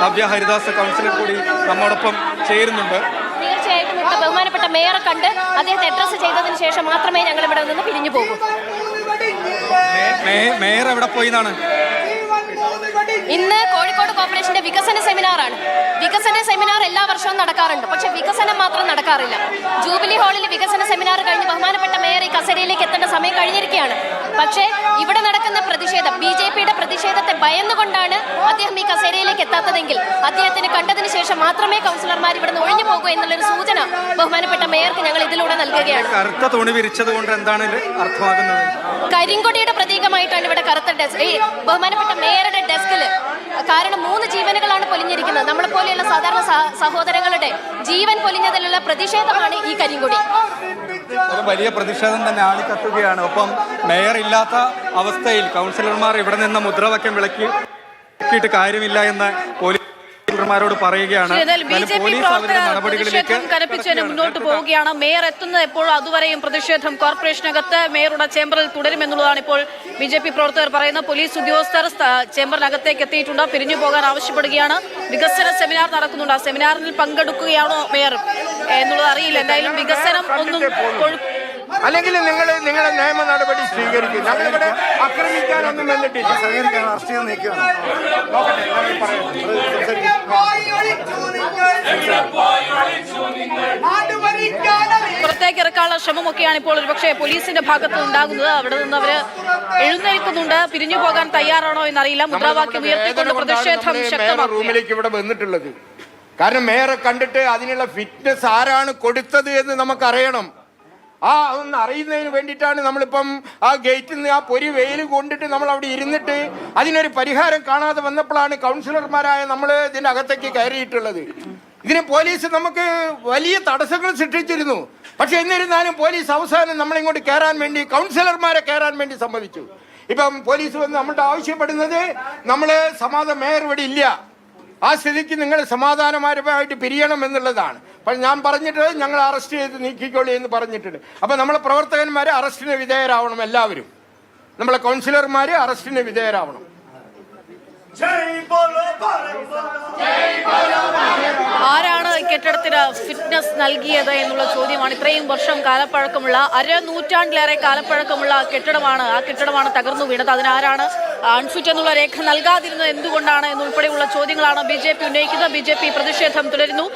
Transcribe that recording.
Navya Haridas councillor കൂടി നമ്മോടൊപ്പം ചേരുന്നുണ്ട്. തീർച്ചയായിട്ടും ഇവിടെ ബഹുമാനപ്പെട്ട മേയറെ കണ്ട് അദ്ദേഹത്തെ അഡ്രസ് ചെയ്തതിന് ശേഷം മാത്രമേ ഞങ്ങൾ ഇവിടെ നിന്ന് പിരിഞ്ഞു പോകൂ. മേയർ എവിടെ പോയി എന്നാണ്? ഇന്ന് കോഴിക്കോട് കോർപ്പറേഷന്റെ വികസന സെമിനാറാണ്. വികസന സെമിനാർ എല്ലാ വർഷവും നടക്കാറുണ്ട്, പക്ഷെ വികസനം മാത്രം നടക്കാറില്ല. ജൂബിലി ഹാളിൽ വികസന സെമിനാർ കഴിഞ്ഞ് ബഹുമാനപ്പെട്ട മേയർ ഈ കസേരയിലേക്ക് എത്തേണ്ട സമയം കഴിഞ്ഞിരിക്കുകയാണ്. പക്ഷേ ഇവിടെ നടക്കുന്ന പ്രതിഷേധം, BJPയുടെ പ്രതിഷേധത്തെ ഭയന്നുകൊണ്ടാണ് അദ്ദേഹം ഈ കസേരയിലേക്ക് എത്താത്തതെങ്കിൽ അദ്ദേഹത്തിന് കണ്ടതിന് ശേഷം മാത്രമേ കൗൺസിലർമാർ ഇവിടുന്ന് ഒഴിഞ്ഞു പോകൂ എന്നുള്ളൊരു സൂചന ബഹുമാനപ്പെട്ട മേയർക്ക് ഞങ്ങൾ ഇതിലൂടെ നൽകുകയാണ്. കറുത്ത തുണി വിരിച്ചത് കൊണ്ട് എന്താണ് അർത്ഥമാകുന്നത്? കരിങ്കൊടിയുടെ പ്രതീകമായിട്ടാണ് ഇവിടെ കറുത്ത ഡെസ്ക്, ഈ ബഹുമാനപ്പെട്ട മേയറുടെ ഡെസ്കിൽ. കാരണം 3 ജീവനുകളാണ് പൊലിഞ്ഞിരിക്കുന്നത്. നമ്മളെപ്പോലെയുള്ള സാധാരണ സഹോദരങ്ങളുടെ ജീവൻ പൊലിഞ്ഞതിലുള്ള പ്രതിഷേധമാണ് ഈ കരിങ്കൊടി. ഒരു വലിയ പ്രതിഷേധം തന്നെ ആളിക്കത്തുകയാണ്. ഒപ്പം മേയർ ഇല്ലാത്ത അവസ്ഥയിൽ കൗൺസിലർമാർ ഇവിടെ നിന്ന് മുദ്രാവാക്യം വിളക്കിയിട്ട് കാര്യമില്ല എന്ന് ോട് പറയുകയാണ്. പ്രതിഷേധം കനപ്പിച്ചതിന് മുന്നോട്ട് പോവുകയാണ്. മേയർ എത്തുന്നത് എപ്പോഴും അതുവരെയും പ്രതിഷേധം കോർപ്പറേഷനകത്ത് മേയറുടെ ചേംബറിൽ തുടരുമെന്നുള്ളതാണ് ഇപ്പോൾ BJP പ്രവർത്തകർ പറയുന്നത്. പോലീസ് ഉദ്യോഗസ്ഥർ ചേംബറിനകത്തേക്ക് എത്തിയിട്ടുണ്ട്. പിരിഞ്ഞു പോകാൻ ആവശ്യപ്പെടുകയാണ്. വികസന സെമിനാർ നടക്കുന്നുണ്ട്. ആ സെമിനാറിൽ പങ്കെടുക്കുകയാണോ മേയർ എന്നുള്ളത് അറിയില്ല. എന്തായാലും വികസനം ഒന്നും അല്ലെങ്കിൽ നിങ്ങളെ നിയമ നടപടി സ്വീകരിക്കും. ഞങ്ങളിവിടെ ആക്രമിക്കാനൊന്നും വന്നിട്ടില്ല. പുറത്തേക്ക് ഇറക്കാനുള്ള ശ്രമമൊക്കെയാണ് ഇപ്പോൾ ഒരുപക്ഷെ പോലീസിന്റെ ഭാഗത്ത് ഉണ്ടാകുന്നത്. അവിടെ നിന്ന് അവര് എഴുന്നേൽക്കുന്നുണ്ട്. പിരിഞ്ഞു പോകാൻ തയ്യാറാണോ എന്നറിയില്ല. മുദ്രാവാക്യം ഉയർത്തിക്കൊണ്ട് പ്രതിഷേധം ശക്തമാക്കും. റൂമിലേക്ക് ഇവിടെ വന്നിട്ടുള്ളത് കാരണം മേയറെ കണ്ടിട്ട് അതിനുള്ള ഫിറ്റ്നസ് ആരാണ് കൊടുത്തത് എന്ന് നമുക്കറിയണം. അതൊന്ന് അറിയുന്നതിന് വേണ്ടിയിട്ടാണ് നമ്മളിപ്പം ആ ഗേറ്റിൽ നിന്ന് ആ പൊരി വെയിൽ കൊണ്ടിട്ട് നമ്മൾ അവിടെ ഇരുന്നിട്ട് അതിനൊരു പരിഹാരം കാണാതെ വന്നപ്പോഴാണ് കൗൺസിലർമാരായ നമ്മൾ ഇതിൻ്റെ അകത്തേക്ക് കയറിയിട്ടുള്ളത്. ഇതിന് പോലീസ് നമുക്ക് വലിയ തടസ്സങ്ങൾ സൃഷ്ടിച്ചിരുന്നു. പക്ഷെ എന്നിരുന്നാലും പോലീസ് അവസാനം നമ്മളിങ്ങോട്ട് കയറാൻ വേണ്ടി, കൗൺസിലർമാരെ കയറാൻ വേണ്ടി സമ്മതിച്ചു. ഇപ്പം പോലീസ് വന്ന് നമ്മളുടെ ആവശ്യപ്പെടുന്നത് മേയർ ഇവിടെ ഇല്ല, ആ സ്ഥിതിക്ക് നിങ്ങൾ സമാധാനപരമായിട്ട് പിരിയണം എന്നുള്ളതാണ്. പക്ഷെ ഞാൻ പറഞ്ഞിട്ട് ഞങ്ങൾ അറസ്റ്റ് ചെയ്ത് നീക്കിക്കോളി എന്ന് പറഞ്ഞിട്ടുണ്ട്. അപ്പം നമ്മളെ പ്രവർത്തകന്മാർ അറസ്റ്റിന് വിധേയരാവണം. എല്ലാവരും നമ്മളെ കൗൺസിലർമാർ അറസ്റ്റിന് വിധേയരാവണം. ആരാണ് കെട്ടിടത്തിന് ഫിറ്റ്നസ് നൽകിയത് എന്നുള്ള ചോദ്യമാണ്. ഇത്രയും വർഷം കാലപ്പഴക്കമുള്ള, നൂറ്റാണ്ടിലേറെ കാലപ്പഴക്കമുള്ള കെട്ടിടമാണ്. ആ കെട്ടിടമാണ് തകർന്നു വീണത്. അതിനാരാണ് അൺഫിറ്റ് എന്നുള്ള രേഖ നൽകാതിരുന്നത് എന്തുകൊണ്ടാണ് എന്നുൾപ്പെടെയുള്ള ചോദ്യങ്ങളാണ് BJP ഉന്നയിക്കുന്നത്. BJP പ്രതിഷേധം തുടരുന്നു.